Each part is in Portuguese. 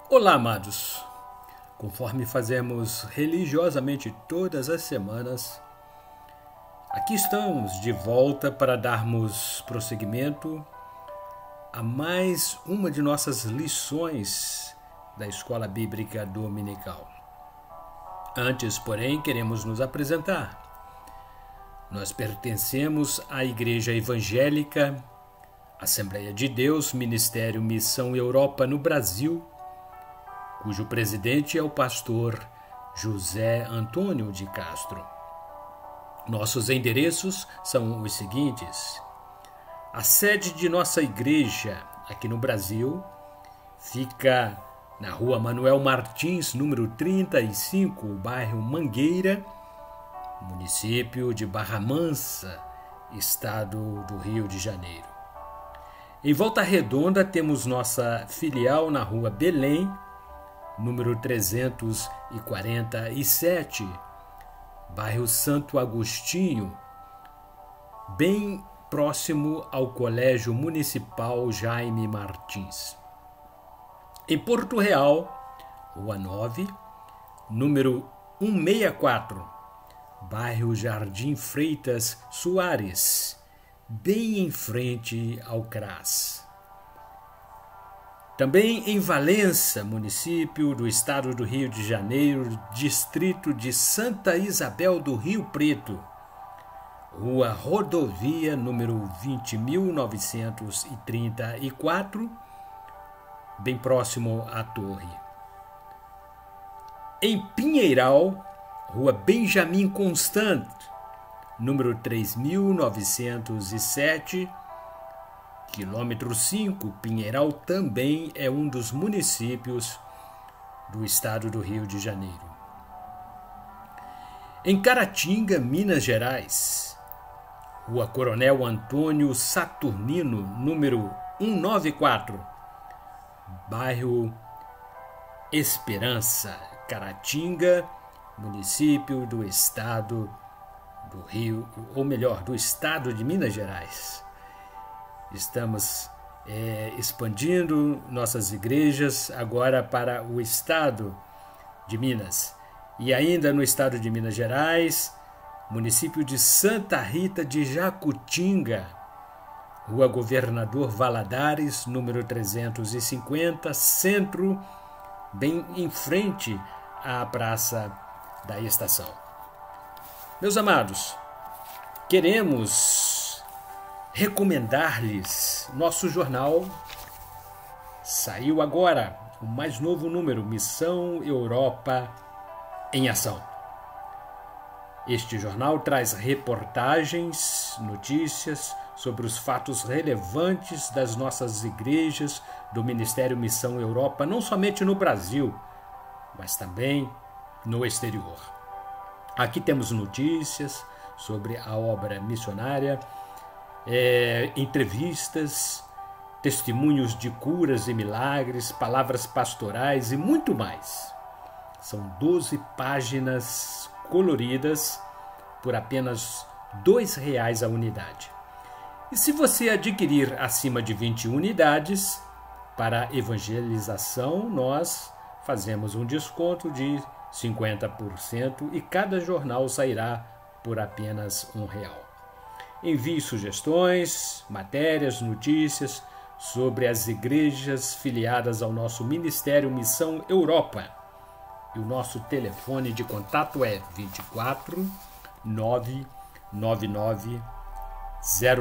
Olá, amados! Conforme fazemos religiosamente todas as semanas, aqui estamos de volta para darmos prosseguimento a mais uma de nossas lições da Escola Bíblica Dominical. Antes, porém, queremos nos apresentar. Nós pertencemos à Igreja Evangélica, Assembleia de Deus, Ministério Missão Europa no Brasil, cujo presidente é o pastor José Antônio de Castro. Nossos endereços são os seguintes. A sede de nossa igreja aqui no Brasil fica na Rua Manuel Martins, número 35, bairro Mangueira, município de Barra Mansa, estado do Rio de Janeiro. Em Volta Redonda temos nossa filial na Rua Belém, número 347, bairro Santo Agostinho, bem próximo ao Colégio Municipal Jaime Martins. Em Porto Real, Rua 9, número 164, bairro Jardim Freitas Soares, bem em frente ao CRAS. Também em Valença, município do estado do Rio de Janeiro, distrito de Santa Isabel do Rio Preto, Rua Rodovia, número 20.934, bem próximo à Torre. Em Pinheiral, Rua Benjamin Constant, número 3.907, quilômetro 5, Pinheiral também é um dos municípios do estado do Rio de Janeiro. Em Caratinga, Minas Gerais, Rua Coronel Antônio Saturnino, número 194, bairro Esperança, Caratinga, município do estado do Rio, ou melhor, do estado de Minas Gerais. Estamos expandindo nossas igrejas agora para o estado de Minas. E ainda no estado de Minas Gerais, município de Santa Rita de Jacutinga, Rua Governador Valadares, número 350, centro, bem em frente à Praça da Estação. Meus amados, queremos recomendar-lhes nosso jornal. Saiu agora o mais novo número, Missão Europa em Ação. Este jornal traz reportagens, notícias sobre os fatos relevantes das nossas igrejas do Ministério Missão Europa, não somente no Brasil, mas também no exterior. Aqui temos notícias sobre a obra missionária, entrevistas, testemunhos de curas e milagres, palavras pastorais e muito mais. São 12 páginas coloridas por apenas R$ 2,00 a unidade. E se você adquirir acima de 20 unidades, para evangelização nós fazemos um desconto de 50% e cada jornal sairá por apenas R$ 1,00. Envie sugestões, matérias, notícias sobre as igrejas filiadas ao nosso Ministério Missão Europa. E o nosso telefone de contato é 24 999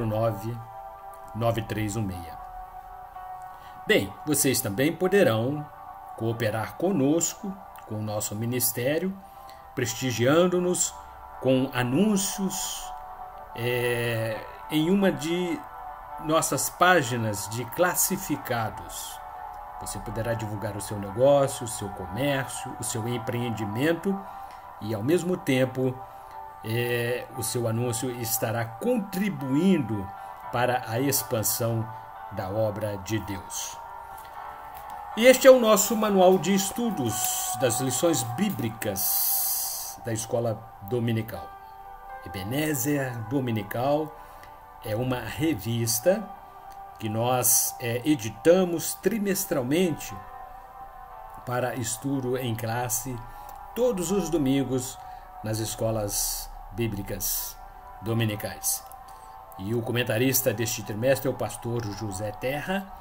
09 9316. Bem, vocês também poderão cooperar conosco, com o nosso ministério, prestigiando-nos com anúncios em uma de nossas páginas de classificados. Você poderá divulgar o seu negócio, o seu comércio, o seu empreendimento e, ao mesmo tempo, o seu anúncio estará contribuindo para a expansão da obra de Deus. E este é o nosso manual de estudos das lições bíblicas da Escola Dominical. Ebenezer Dominical é uma revista que nós editamos trimestralmente para estudo em classe todos os domingos nas escolas bíblicas dominicais. E o comentarista deste trimestre é o pastor José Terra,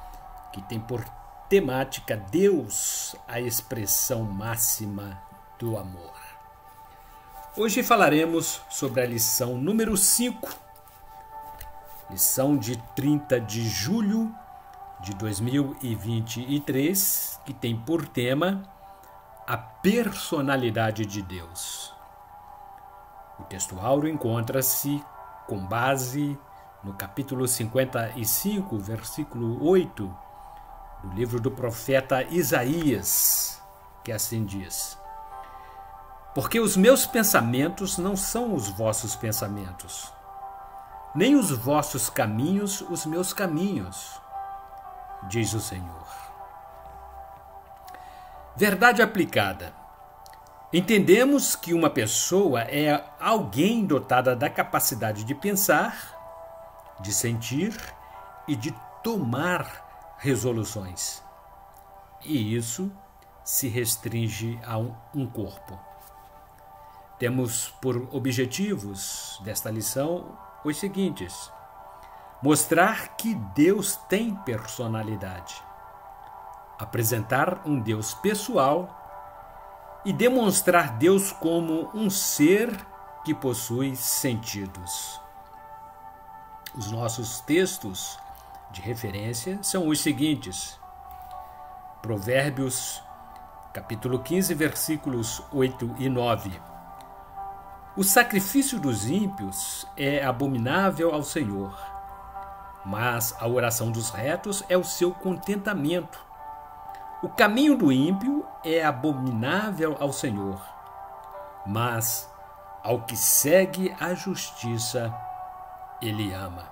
que tem por temática Deus, a expressão máxima do amor. Hoje falaremos sobre a lição número 5, lição de 30 de julho de 2023, que tem por tema a personalidade de Deus. O texto áureo encontra-se com base no capítulo 55, versículo 8, do livro do profeta Isaías, que assim diz: Porque os meus pensamentos não são os vossos pensamentos, nem os vossos caminhos os meus caminhos, diz o Senhor. Verdade aplicada. Entendemos que uma pessoa é alguém dotada da capacidade de pensar, de sentir e de tomar resoluções. E isso se restringe a um corpo. Temos por objetivos desta lição os seguintes: mostrar que Deus tem personalidade, apresentar um Deus pessoal e demonstrar Deus como um ser que possui sentidos. Os nossos textos de referência são os seguintes: Provérbios, capítulo 15, versículos 8 e 9. O sacrifício dos ímpios é abominável ao Senhor, mas a oração dos retos é o seu contentamento. O caminho do ímpio é abominável ao Senhor, mas ao que segue a justiça, ele ama.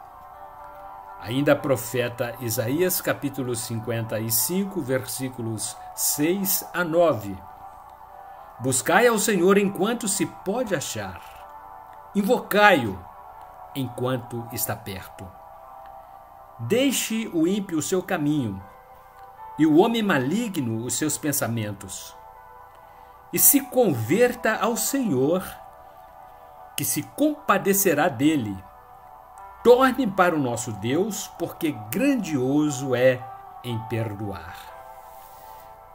Ainda profeta Isaías, capítulo 55, versículos 6 a 9. Buscai ao Senhor enquanto se pode achar, invocai-o enquanto está perto. Deixe o ímpio o seu caminho, e o homem maligno os seus pensamentos, e se converta ao Senhor, que se compadecerá dele. Torne para o nosso Deus, porque grandioso é em perdoar.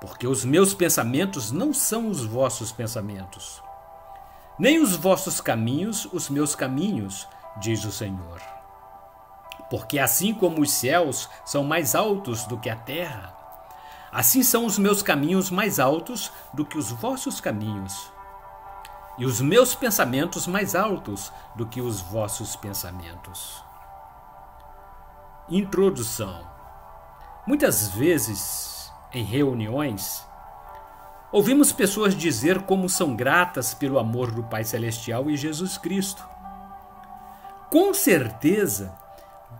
Porque os meus pensamentos não são os vossos pensamentos, nem os vossos caminhos os meus caminhos, diz o Senhor. Porque assim como os céus são mais altos do que a terra, assim são os meus caminhos mais altos do que os vossos caminhos, e os meus pensamentos mais altos do que os vossos pensamentos. Introdução. Muitas vezes, em reuniões, ouvimos pessoas dizer como são gratas pelo amor do Pai Celestial e Jesus Cristo. Com certeza,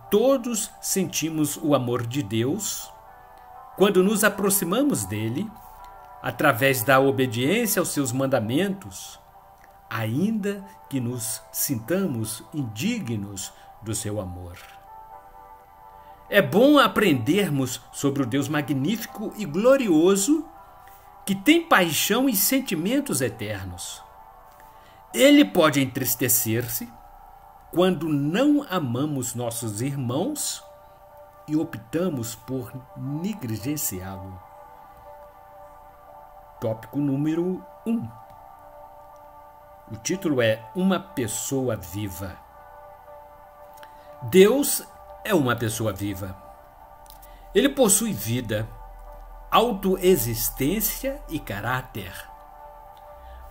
todos sentimos o amor de Deus quando nos aproximamos dele, através da obediência aos seus mandamentos, ainda que nos sintamos indignos do seu amor. É bom aprendermos sobre o Deus magnífico e glorioso, que tem paixão e sentimentos eternos. Ele pode entristecer-se quando não amamos nossos irmãos e optamos por negligenciá-lo. Tópico número 1. O título é Uma Pessoa Viva. Deus é uma pessoa viva. Ele possui vida, autoexistência e caráter.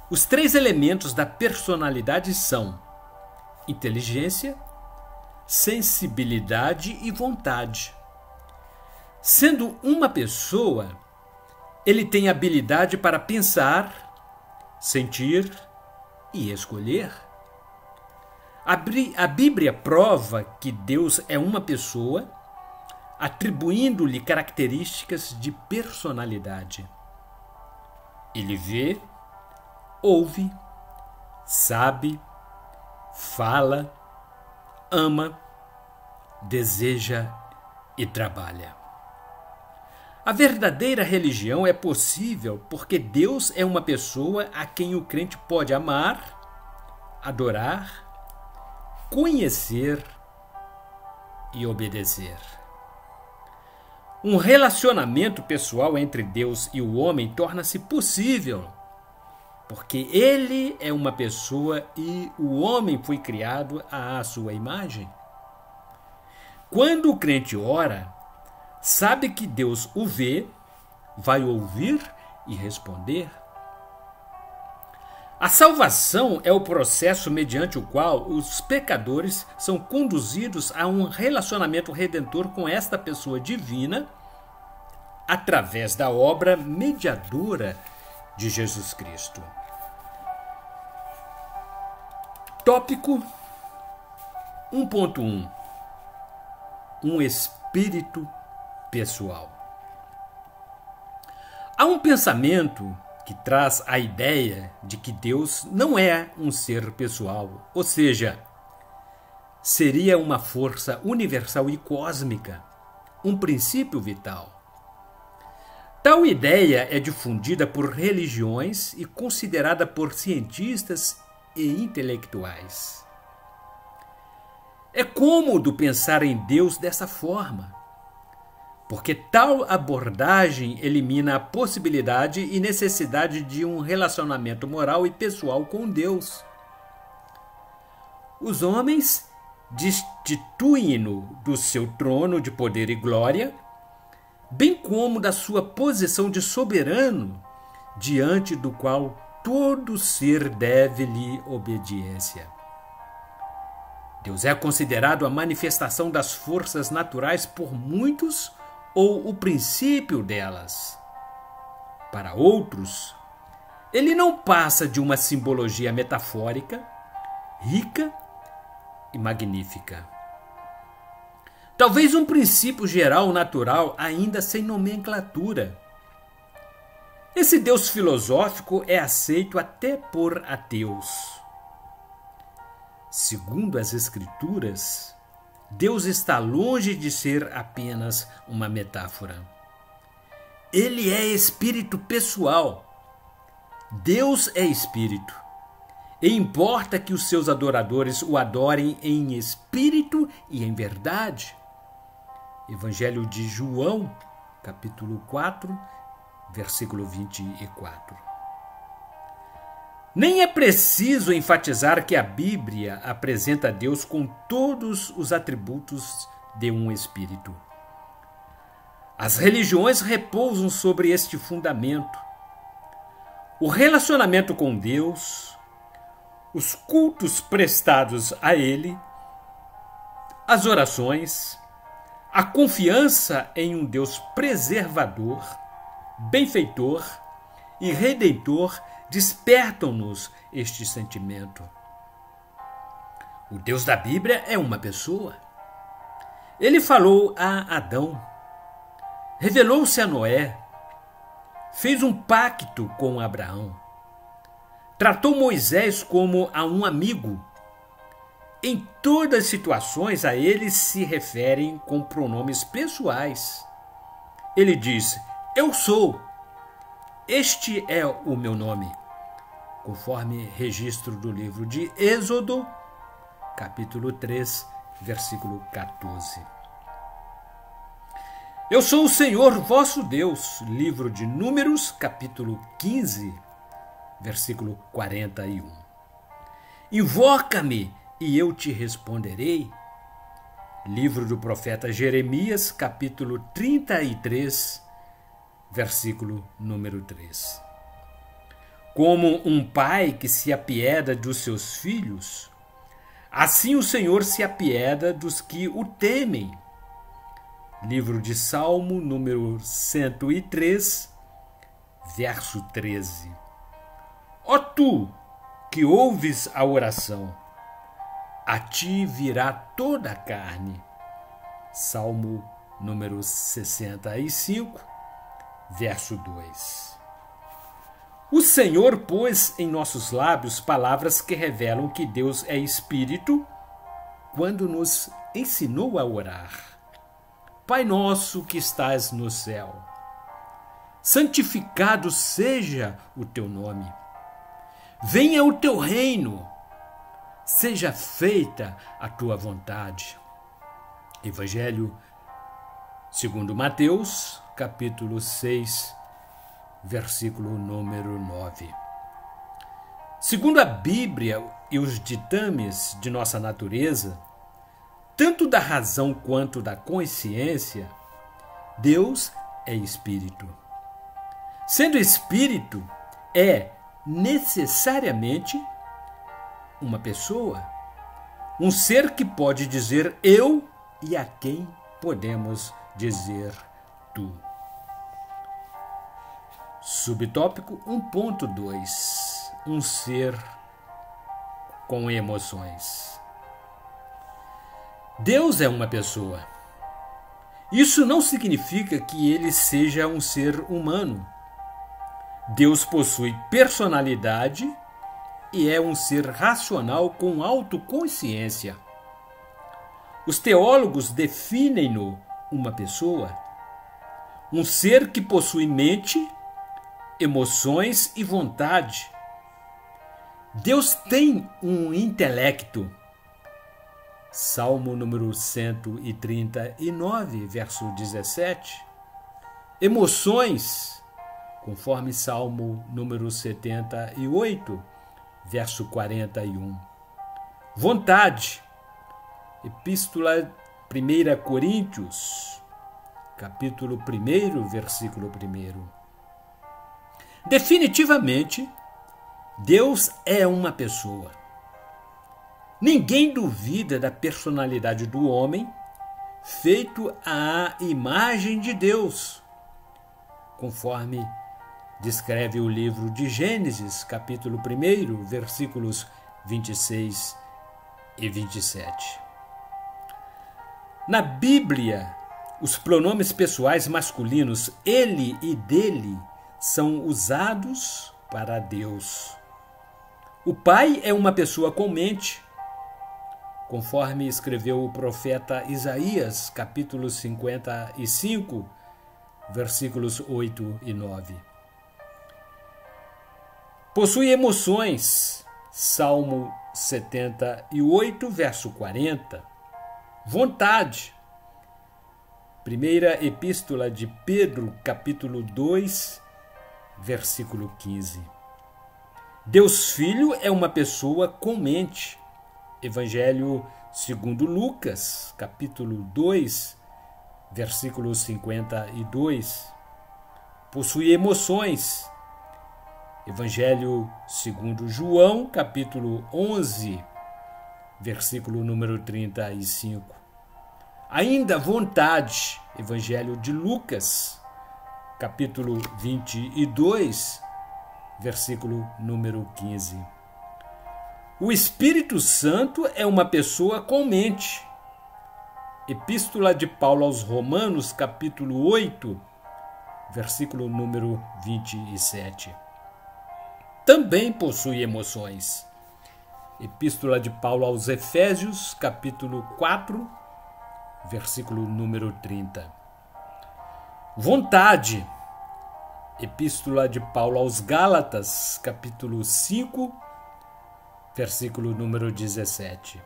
Os 3 elementos da personalidade são inteligência, sensibilidade e vontade. Sendo uma pessoa, ele tem habilidade para pensar, sentir e escolher. A Bíblia prova que Deus é uma pessoa, atribuindo-lhe características de personalidade. Ele vê, ouve, sabe, fala, ama, deseja e trabalha. A verdadeira religião é possível porque Deus é uma pessoa a quem o crente pode amar, adorar, conhecer e obedecer. Um relacionamento pessoal entre Deus e o homem torna-se possível porque ele é uma pessoa e o homem foi criado à sua imagem. Quando o crente ora, sabe que Deus o vê, vai ouvir e responder. A salvação é o processo mediante o qual os pecadores são conduzidos a um relacionamento redentor com esta pessoa divina através da obra mediadora de Jesus Cristo. Tópico 1.1 Um espírito pessoal. Há um pensamento que traz a ideia de que Deus não é um ser pessoal, ou seja, seria uma força universal e cósmica, um princípio vital. Tal ideia é difundida por religiões e considerada por cientistas e intelectuais. É cômodo pensar em Deus dessa forma, porque tal abordagem elimina a possibilidade e necessidade de um relacionamento moral e pessoal com Deus. Os homens destituem-no do seu trono de poder e glória, bem como da sua posição de soberano, diante do qual todo ser deve-lhe obediência. Deus é considerado a manifestação das forças naturais por muitos ou o princípio delas. Para outros, ele não passa de uma simbologia metafórica, rica e magnífica. Talvez um princípio geral natural ainda sem nomenclatura. Esse Deus filosófico é aceito até por ateus. Segundo as Escrituras, Deus está longe de ser apenas uma metáfora. Ele é espírito pessoal. Deus é espírito. E importa que os seus adoradores o adorem em espírito e em verdade. Evangelho de João, capítulo 4, versículo 24. Nem é preciso enfatizar que a Bíblia apresenta Deus com todos os atributos de um espírito. As religiões repousam sobre este fundamento. O relacionamento com Deus, os cultos prestados a Ele, as orações, a confiança em um Deus preservador, benfeitor e redentor despertam-nos este sentimento. O Deus da Bíblia é uma pessoa. Ele falou a Adão, revelou-se a Noé, fez um pacto com Abraão, tratou Moisés como a um amigo. Em todas as situações a ele se referem com pronomes pessoais. Ele diz: eu sou, este é o meu nome, conforme registro do livro de Êxodo, capítulo 3, versículo 14. Eu sou o Senhor vosso Deus, livro de Números, capítulo 15, versículo 41. Invoca-me e eu te responderei. Livro do profeta Jeremias, capítulo 33, versículo número 3. Como um pai que se apieda dos seus filhos, assim o Senhor se apieda dos que o temem. Livro de Salmo, número 103, verso 13. Ó tu, que ouves a oração, a ti virá toda a carne. Salmo número 65, verso 2. O Senhor pôs em nossos lábios palavras que revelam que Deus é Espírito quando nos ensinou a orar. Pai nosso que estás no céu, santificado seja o teu nome. Venha o teu reino, seja feita a tua vontade. Evangelho segundo Mateus, capítulo 6, versículo número 9. Segundo a Bíblia e os ditames de nossa natureza, tanto da razão quanto da consciência, Deus é espírito. Sendo espírito, é necessariamente uma pessoa, um ser que pode dizer eu e a quem podemos dizer tu. Subtópico 1.2. Um ser com emoções. Deus é uma pessoa. Isso não significa que ele seja um ser humano. Deus possui personalidade e é um ser racional com autoconsciência. Os teólogos definem-no uma pessoa, um ser que possui mente, emoções e vontade. Deus tem um intelecto. Salmo número 139, verso 17. Emoções, conforme Salmo número 78, verso 41. Vontade, Epístola 1 Coríntios, capítulo 1, versículo 1. Definitivamente, Deus é uma pessoa. Ninguém duvida da personalidade do homem, feito à imagem de Deus, conforme descreve o livro de Gênesis, capítulo 1, versículos 26 e 27. Na Bíblia, os pronomes pessoais masculinos ele e dele são usados para Deus. O Pai é uma pessoa com mente, conforme escreveu o profeta Isaías, capítulo 55, versículos 8 e 9. Possui emoções, Salmo 78, verso 40. Vontade, Primeira Epístola de Pedro, capítulo 2, versículo 15. Deus Filho é uma pessoa com mente. Evangelho segundo Lucas, capítulo 2, versículo 52. Possui emoções. Evangelho segundo João, capítulo 11, versículo número 35. Ainda vontade. Evangelho de Lucas, capítulo 22, versículo número 15. O Espírito Santo é uma pessoa com mente. Epístola de Paulo aos Romanos, capítulo 8, versículo número 27. Também possui emoções. Epístola de Paulo aos Efésios, capítulo 4, versículo número 30. Vontade. Epístola de Paulo aos Gálatas, capítulo 5, versículo número 17.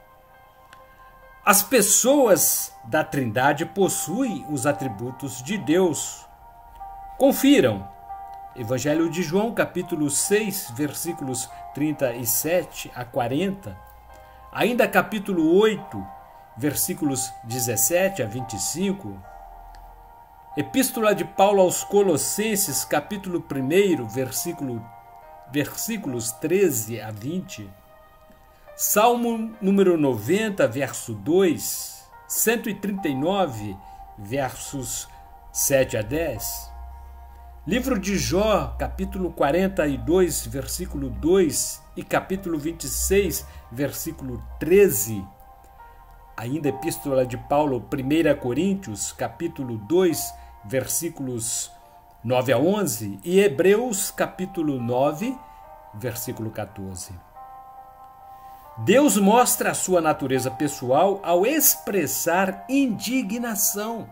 As pessoas da Trindade possuem os atributos de Deus. Confiram. Evangelho de João, capítulo 6, versículos 37 a 40. Ainda capítulo 8, versículos 17 a 25. Epístola de Paulo aos Colossenses, capítulo 1, versículos 13 a 20. Salmo número 90, verso 2. 139, versos 7 a 10. Livro de Jó, capítulo 42, versículo 2 e capítulo 26, versículo 13. Ainda Epístola de Paulo, 1 Coríntios, capítulo 2, versículos 9 a 11 e Hebreus, capítulo 9, versículo 14. Deus mostra a sua natureza pessoal ao expressar indignação.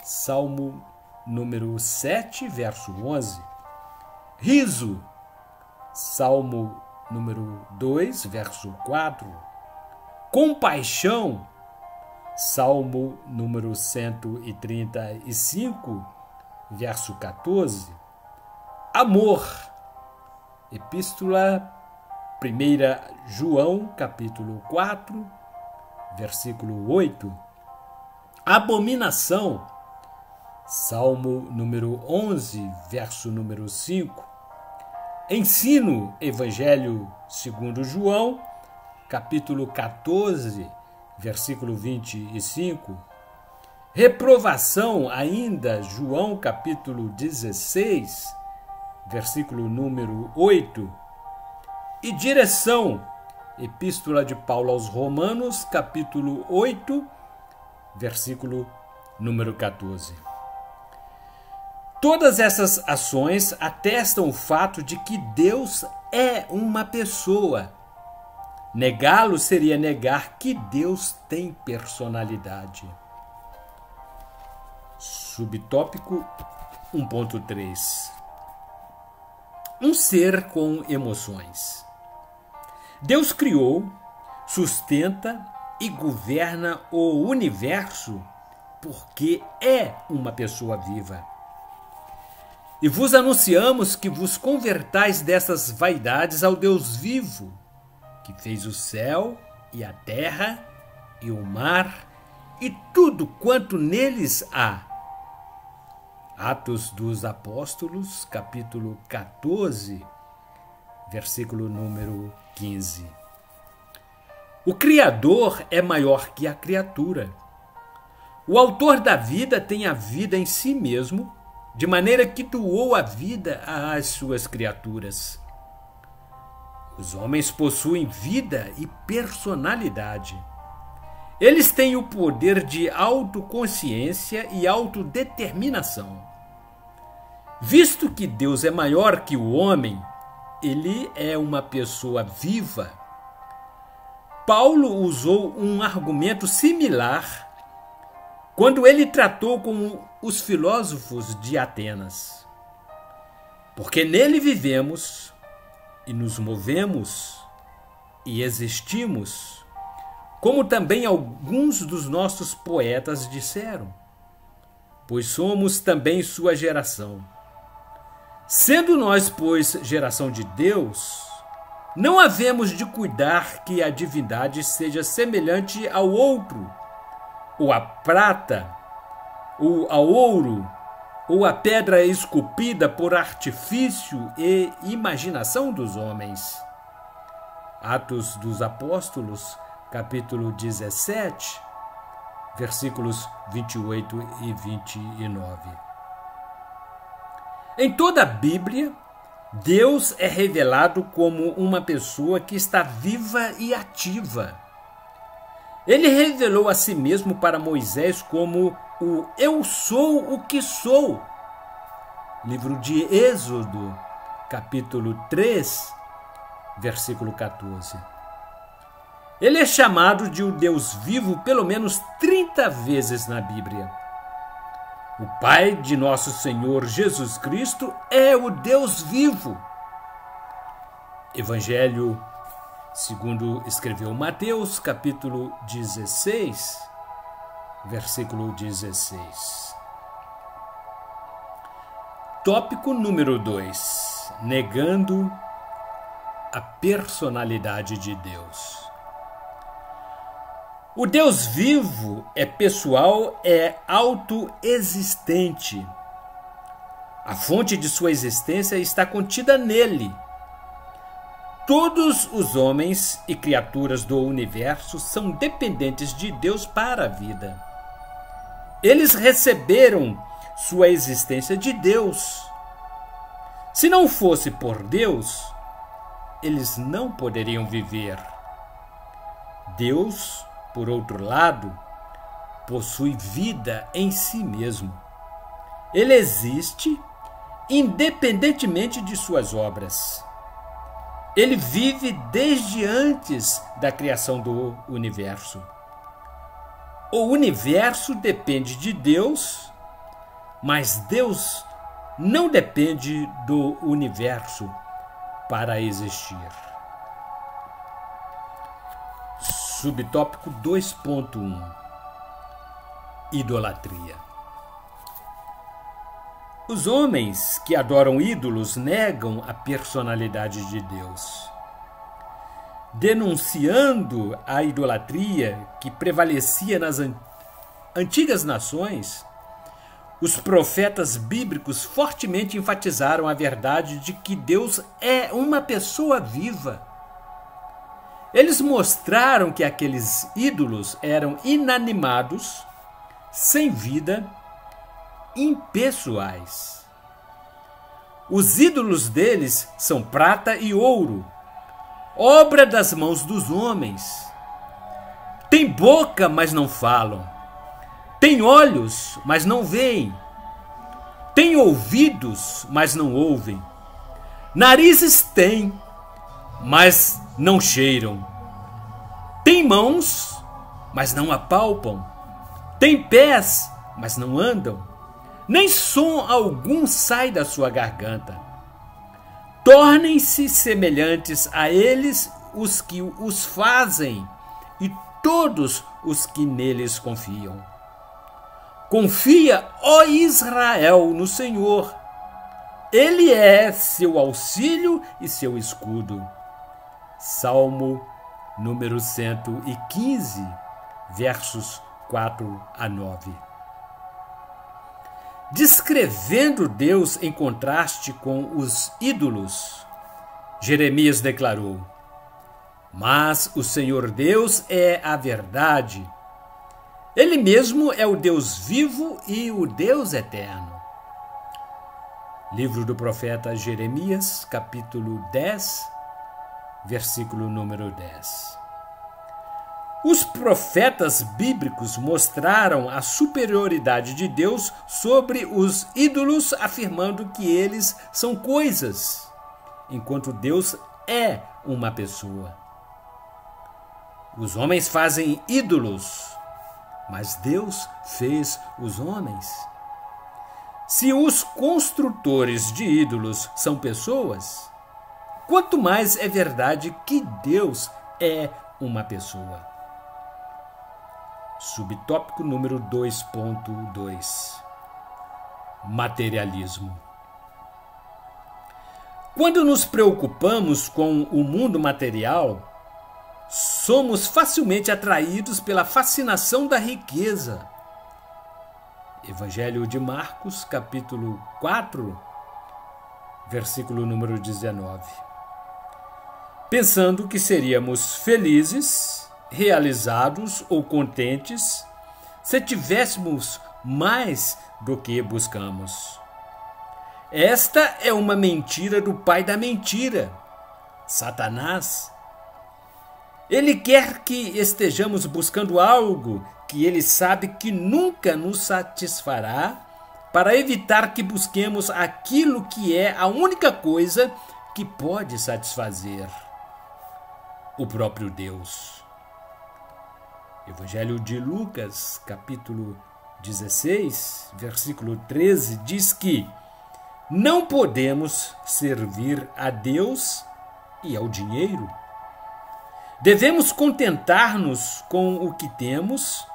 Salmo número 7, verso 11. Riso, Salmo número 2, verso 4. Compaixão, Salmo número 135, verso 14. Amor, Epístola 1 João, capítulo 4, versículo 8. Abominação, Salmo número 11, verso número 5. Ensino, Evangelho segundo João, capítulo 14, versículo 25. Reprovação, ainda, João, capítulo 16, versículo número 8. E direção, Epístola de Paulo aos Romanos, capítulo 8, versículo número 14. Todas essas ações atestam o fato de que Deus é uma pessoa. Negá-lo seria negar que Deus tem personalidade. Subtópico 1.3. Um ser com emoções. Deus criou, sustenta e governa o universo porque é uma pessoa viva. E vos anunciamos que vos convertais dessas vaidades ao Deus vivo, que fez o céu e a terra e o mar e tudo quanto neles há. Atos dos Apóstolos, capítulo 14, versículo número 15. O Criador é maior que a criatura. O autor da vida tem a vida em si mesmo, de maneira que doou a vida às suas criaturas. Os homens possuem vida e personalidade. Eles têm o poder de autoconsciência e autodeterminação. Visto que Deus é maior que o homem, ele é uma pessoa viva. Paulo usou um argumento similar quando ele tratou com os filósofos de Atenas. Porque nele vivemos e nos movemos e existimos, como também alguns dos nossos poetas disseram, pois somos também sua geração. Sendo nós, pois, geração de Deus, não havemos de cuidar que a divindade seja semelhante ao outro, ou à prata, ou ao ouro, ou à pedra esculpida por artifício e imaginação dos homens. Atos dos Apóstolos, capítulo 17, versículos 28 e 29. Em toda a Bíblia, Deus é revelado como uma pessoa que está viva e ativa. Ele revelou a si mesmo para Moisés como o Eu sou o que sou. Livro de Êxodo, capítulo 3, versículo 14. Ele é chamado de o Deus vivo pelo menos 30 vezes na Bíblia. O Pai de nosso Senhor Jesus Cristo é o Deus vivo. Evangelho segundo escreveu Mateus, capítulo 16, versículo 16. Tópico número 2. Negando a personalidade de Deus. O Deus vivo é pessoal, é autoexistente. A fonte de sua existência está contida nele. Todos os homens e criaturas do universo são dependentes de Deus para a vida. Eles receberam sua existência de Deus. Se não fosse por Deus, eles não poderiam viver. Deus, por outro lado, possui vida em si mesmo. Ele existe independentemente de suas obras. Ele vive desde antes da criação do universo. O universo depende de Deus, mas Deus não depende do universo para existir. Subtópico 2.1 Idolatria. Os homens que adoram ídolos negam a personalidade de Deus. Denunciando a idolatria que prevalecia nas antigas nações, os profetas bíblicos fortemente enfatizaram a verdade de que Deus é uma pessoa viva. Eles mostraram que aqueles ídolos eram inanimados, sem vida, impessoais. Os ídolos deles são prata e ouro, obra das mãos dos homens. Tem boca, mas não falam. Tem olhos, mas não veem. Tem ouvidos, mas não ouvem. Narizes têm, mas não cheiram. Tem mãos, mas não apalpam. Tem pés, mas não andam. Nem som algum sai da sua garganta. Tornem-se semelhantes a eles os que os fazem e todos os que neles confiam. Confia, ó Israel, no Senhor. Ele é seu auxílio e seu escudo. Salmo número 115, versos 4 a 9. Descrevendo Deus em contraste com os ídolos, Jeremias declarou: Mas o Senhor Deus é a verdade. Ele mesmo é o Deus vivo e o Deus eterno. Livro do profeta Jeremias, capítulo 10, versículo número 10. Os profetas bíblicos mostraram a superioridade de Deus sobre os ídolos, afirmando que eles são coisas, enquanto Deus é uma pessoa. Os homens fazem ídolos, mas Deus fez os homens. Se os construtores de ídolos são pessoas, quanto mais é verdade que Deus é uma pessoa. Subtópico número 2.2 Materialismo. Quando nos preocupamos com o mundo material, somos facilmente atraídos pela fascinação da riqueza. Evangelho de Marcos, capítulo 4, versículo número 19. Pensando que seríamos felizes, realizados ou contentes se tivéssemos mais do que buscamos. Esta é uma mentira do pai da mentira, Satanás. Ele quer que estejamos buscando algo que ele sabe que nunca nos satisfará, para evitar que busquemos aquilo que é a única coisa que pode satisfazer: o próprio Deus. Evangelho de Lucas, capítulo 16, versículo 13, diz que não podemos servir a Deus e ao dinheiro. Devemos contentar-nos com o que temos,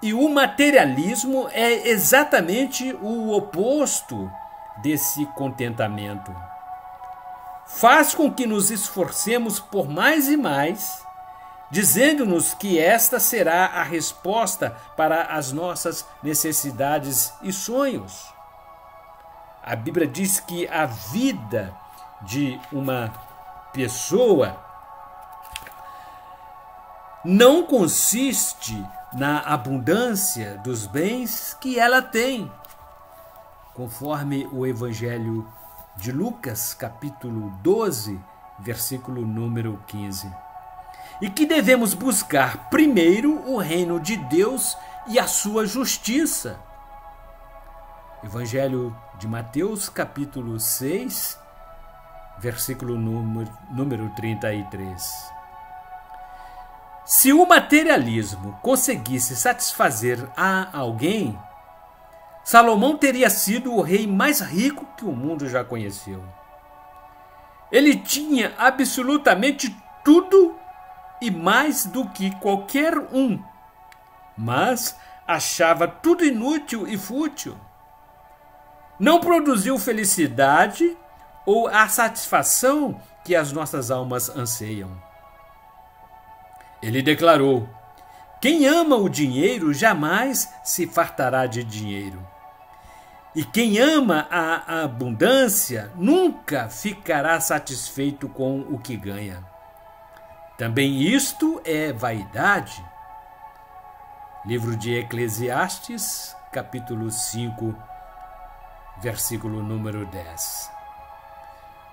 e o materialismo é exatamente o oposto desse contentamento. Faz com que nos esforcemos por mais e mais, dizendo-nos que esta será a resposta para as nossas necessidades e sonhos. A Bíblia diz que a vida de uma pessoa não consiste na abundância dos bens que ela tem, conforme o Evangelho de Lucas, capítulo 12, versículo número 15. E que devemos buscar primeiro o reino de Deus e a sua justiça. Evangelho de Mateus, capítulo 6, versículo número 33. Se o materialismo conseguisse satisfazer a alguém, Salomão teria sido o rei mais rico que o mundo já conheceu. Ele tinha absolutamente tudo e mais do que qualquer um, mas achava tudo inútil e fútil. Não produziu felicidade ou a satisfação que as nossas almas anseiam. Ele declarou: quem ama o dinheiro jamais se fartará de dinheiro. E quem ama a abundância nunca ficará satisfeito com o que ganha. Também isto é vaidade. Livro de Eclesiastes, capítulo 5, versículo número 10.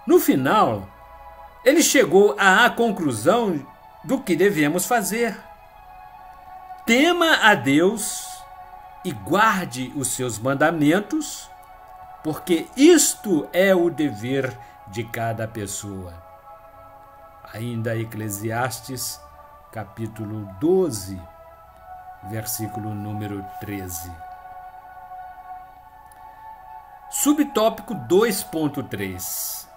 No final, ele chegou à conclusão do que devemos fazer. Tema a Deus e guarde os seus mandamentos, porque isto é o dever de cada pessoa. Ainda Eclesiastes, capítulo 12, versículo número 13. Subtópico 2.3.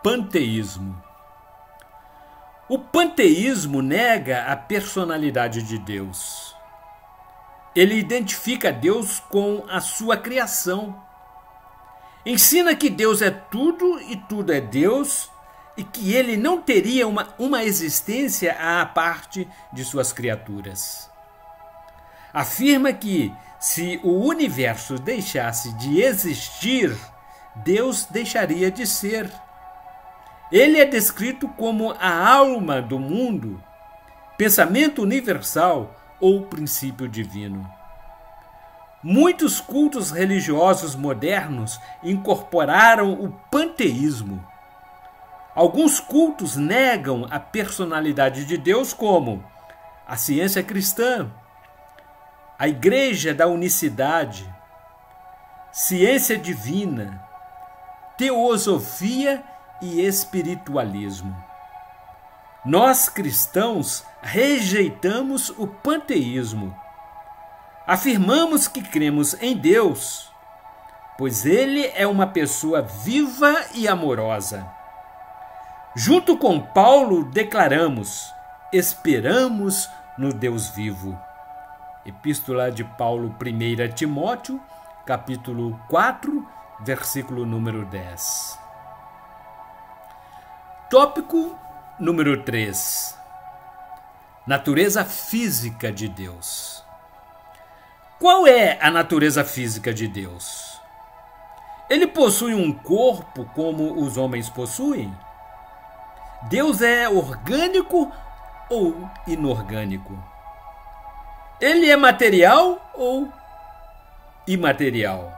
Panteísmo. O panteísmo nega a personalidade de Deus. Ele identifica Deus com a sua criação. Ensina que Deus é tudo e tudo é Deus, e que ele não teria uma existência à parte de suas criaturas. Afirma que, se o universo deixasse de existir, Deus deixaria de ser. Ele é descrito como a alma do mundo, pensamento universal ou princípio divino. Muitos cultos religiosos modernos incorporaram o panteísmo. Alguns cultos negam a personalidade de Deus, como a ciência cristã, a Igreja da Unicidade, ciência divina, teosofia e espiritualismo. Nós, cristãos, rejeitamos o panteísmo. Afirmamos que cremos em Deus, pois Ele é uma pessoa viva e amorosa. Junto com Paulo, declaramos: esperamos no Deus vivo. Epístola de Paulo, 1 Timóteo, capítulo 4, versículo número 10. Tópico número 3. Natureza física de Deus. Qual é a natureza física de Deus? Ele possui um corpo como os homens possuem? Deus é orgânico ou inorgânico? Ele é material ou imaterial?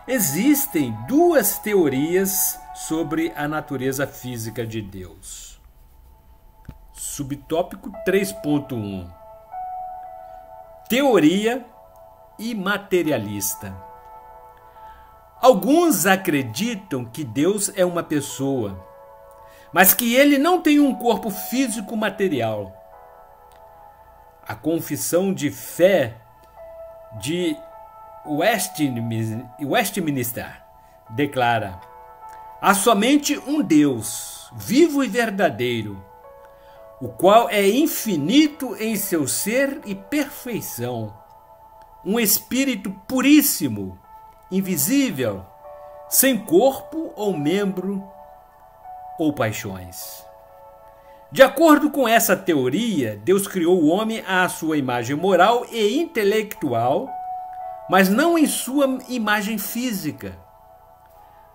Existem duas teorias sobre a natureza física de Deus. Subtópico 3.1. Teoria imaterialista. Alguns acreditam que Deus é uma pessoa, mas que ele não tem um corpo físico material. A Confissão de Fé de Westminster declara: há somente um Deus, vivo e verdadeiro, o qual é infinito em seu ser e perfeição, um espírito puríssimo, invisível, sem corpo ou membro ou paixões. De acordo com essa teoria, Deus criou o homem à sua imagem moral e intelectual, mas não em sua imagem física.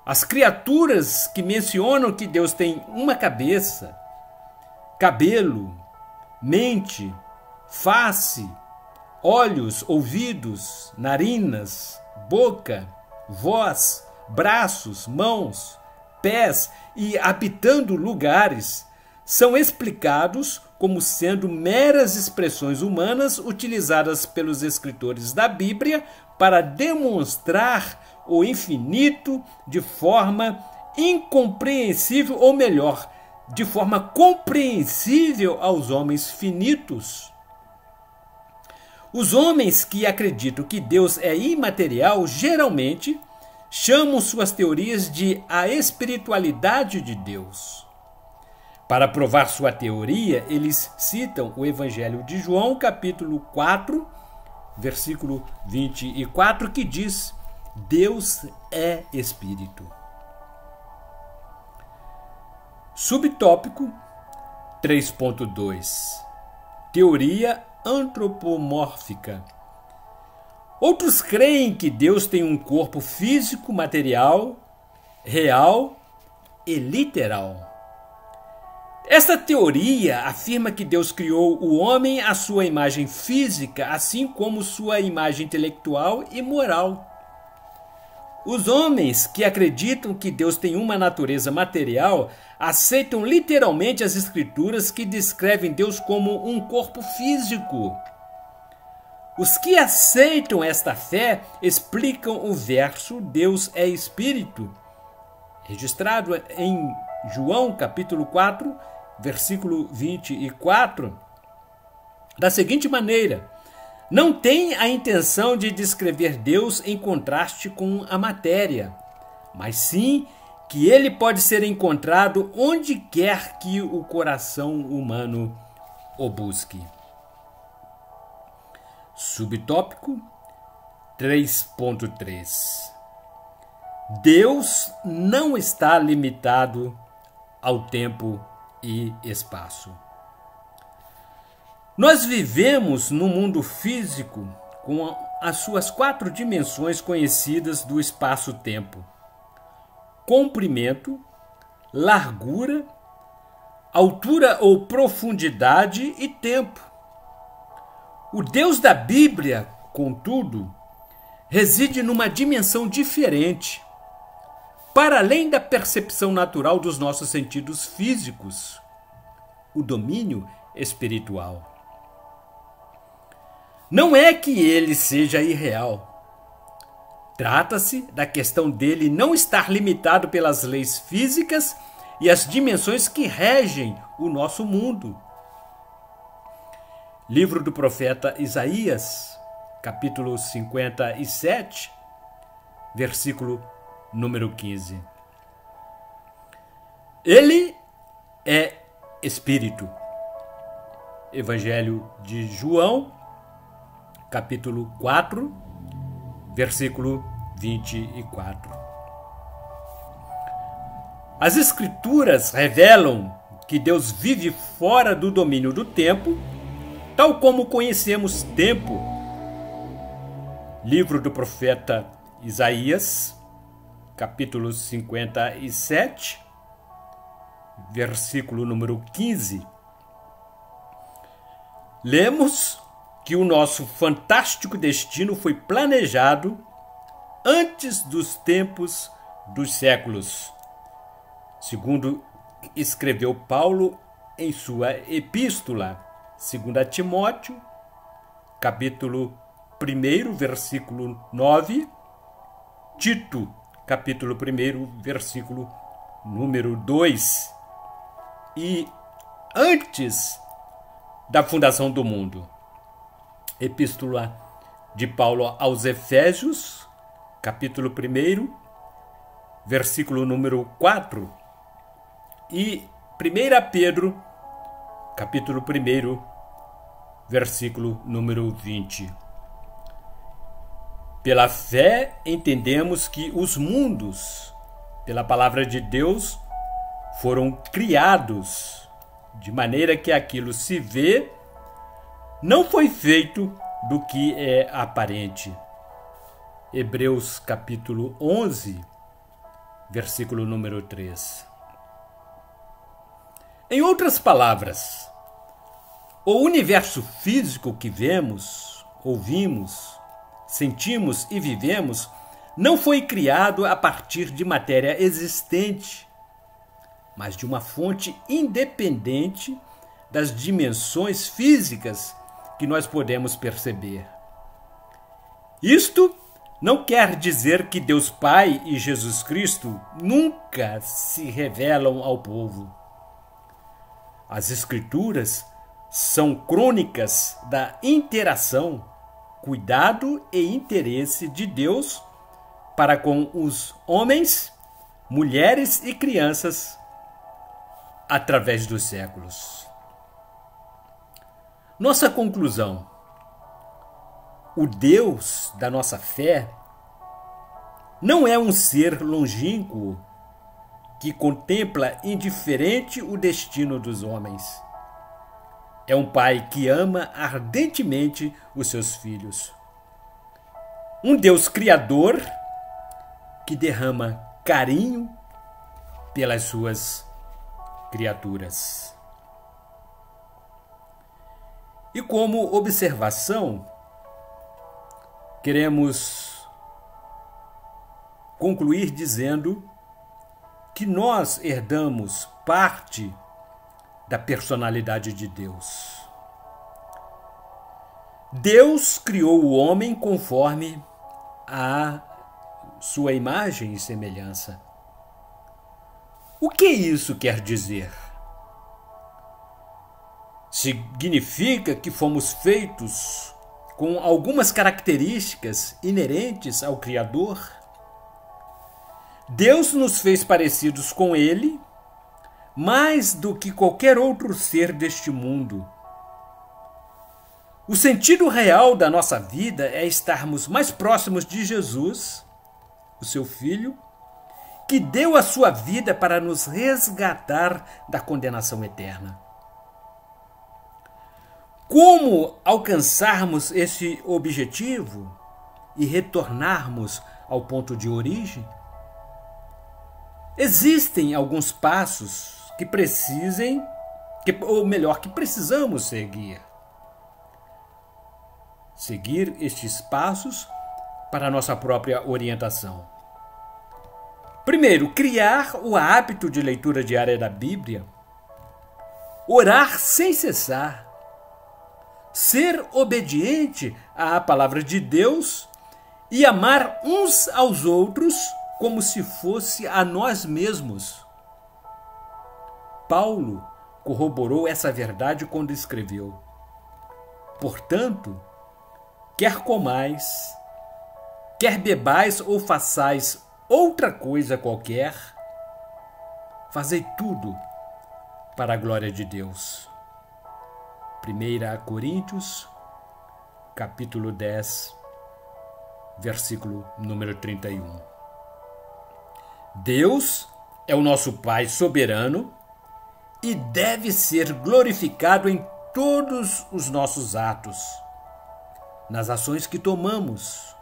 As criaturas que mencionam que Deus tem uma cabeça, cabelo, mente, face, olhos, ouvidos, narinas, boca, voz, braços, mãos, pés e habitando lugares, são explicados como sendo meras expressões humanas utilizadas pelos escritores da Bíblia para demonstrar o infinito de forma incompreensível, ou melhor, de forma compreensível aos homens finitos. Os homens que acreditam que Deus é imaterial geralmente chamam suas teorias de a espiritualidade de Deus. Para provar sua teoria, eles citam o Evangelho de João, capítulo 4, versículo 24, que diz: Deus é Espírito. Subtópico 3.2 Teoria antropomórfica. Outros creem que Deus tem um corpo físico, material, real e literal. Esta teoria afirma que Deus criou o homem à sua imagem física, assim como sua imagem intelectual e moral. Os homens que acreditam que Deus tem uma natureza material aceitam literalmente as escrituras que descrevem Deus como um corpo físico. Os que aceitam esta fé explicam o verso Deus é Espírito, registrado em João capítulo 4, versículo 24, da seguinte maneira: não tem a intenção de descrever Deus em contraste com a matéria, mas sim que ele pode ser encontrado onde quer que o coração humano o busque. Subtópico 3.3 Deus não está limitado ao tempo e espaço. Nós vivemos no mundo físico com as suas 4 dimensões conhecidas do espaço-tempo: comprimento, largura, altura ou profundidade e tempo. O Deus da Bíblia, contudo, reside numa dimensão diferente, para além da percepção natural dos nossos sentidos físicos, o domínio espiritual. Não é que ele seja irreal. Trata-se da questão dele não estar limitado pelas leis físicas e as dimensões que regem o nosso mundo. Livro do profeta Isaías, capítulo 57, versículo número 15. Ele é Espírito. Evangelho de João, capítulo 4, versículo 24. As Escrituras revelam que Deus vive fora do domínio do tempo, tal como conhecemos tempo. Livro do profeta Isaías, capítulo 57, versículo número 15. Lemos que o nosso fantástico destino foi planejado antes dos tempos dos séculos, segundo escreveu Paulo em sua epístola, 2 Timóteo, capítulo 1, versículo 9, Tito, capítulo 1, versículo número 2, e antes da fundação do mundo. Epístola de Paulo aos Efésios, capítulo 1, versículo número 4, e 1 Pedro, capítulo 1, versículo número 20. Pela fé entendemos que os mundos, pela palavra de Deus, foram criados, de maneira que aquilo se vê não foi feito do que é aparente. Hebreus capítulo 11, versículo número 3. Em outras palavras, o universo físico que vemos, ouvimos, sentimos e vivemos não foi criado a partir de matéria existente, mas de uma fonte independente das dimensões físicas que nós podemos perceber. Isto não quer dizer que Deus Pai e Jesus Cristo nunca se revelam ao povo. As Escrituras são crônicas da interação cuidado e interesse de Deus para com os homens, mulheres e crianças através dos séculos. Nossa conclusão: o Deus da nossa fé não é um ser longínquo que contempla indiferente o destino dos homens. É um pai que ama ardentemente os seus filhos. Um Deus criador que derrama carinho pelas suas criaturas. E como observação, queremos concluir dizendo que nós herdamos parte da personalidade de Deus. Deus criou o homem conforme a sua imagem e semelhança. O que isso quer dizer? Significa que fomos feitos com algumas características inerentes ao Criador? Deus nos fez parecidos com Ele mais do que qualquer outro ser deste mundo. O sentido real da nossa vida é estarmos mais próximos de Jesus, o seu Filho, que deu a sua vida para nos resgatar da condenação eterna. Como alcançarmos esse objetivo e retornarmos ao ponto de origem? Existem alguns passos que precisamos seguir. Seguir estes passos para a nossa própria orientação. Primeiro, criar o hábito de leitura diária da Bíblia, orar sem cessar, ser obediente à palavra de Deus e amar uns aos outros como se fosse a nós mesmos. Paulo corroborou essa verdade quando escreveu: portanto, quer comais, quer bebais ou façais outra coisa qualquer, fazei tudo para a glória de Deus. 1 Coríntios, capítulo 10, versículo número 31. Deus é o nosso Pai soberano e deve ser glorificado em todos os nossos atos, nas ações que tomamos,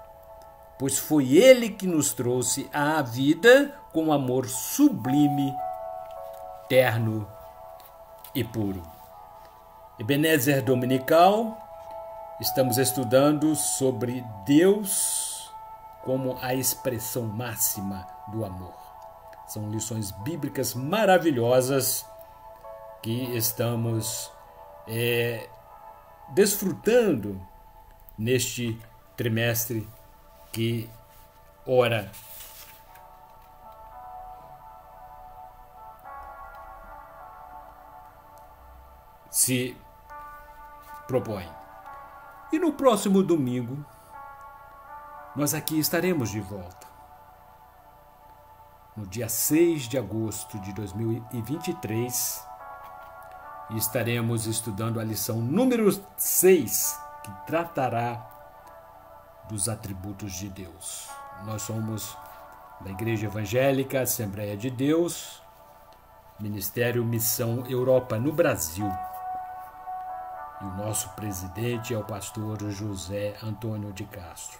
pois foi Ele que nos trouxe à vida com amor sublime, terno e puro. Ebenezer Dominical, estamos estudando sobre Deus como a expressão máxima do amor. São lições bíblicas maravilhosas que estamos desfrutando neste trimestre que ora se propõe. E no próximo domingo, nós aqui estaremos de volta. No dia 6 de agosto de 2023, e estaremos estudando a lição número 6, que tratará dos atributos de Deus. Nós somos da Igreja Evangélica Assembleia de Deus, Ministério Missão Europa no Brasil. E o nosso presidente é o pastor José Antônio de Castro.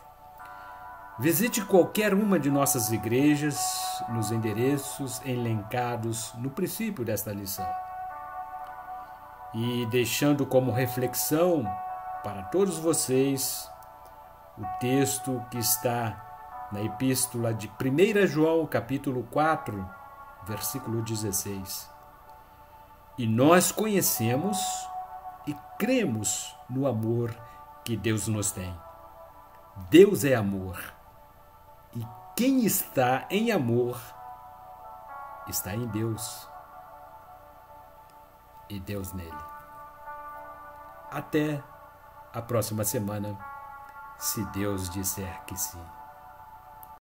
Visite qualquer uma de nossas igrejas nos endereços elencados no princípio desta lição. E deixando como reflexão para todos vocês o texto que está na epístola de 1 João, capítulo 4, versículo 16. E nós conhecemos e cremos no amor que Deus nos tem. Deus é amor. E quem está em amor está em Deus e Deus nele. Até a próxima semana, se Deus disser que sim.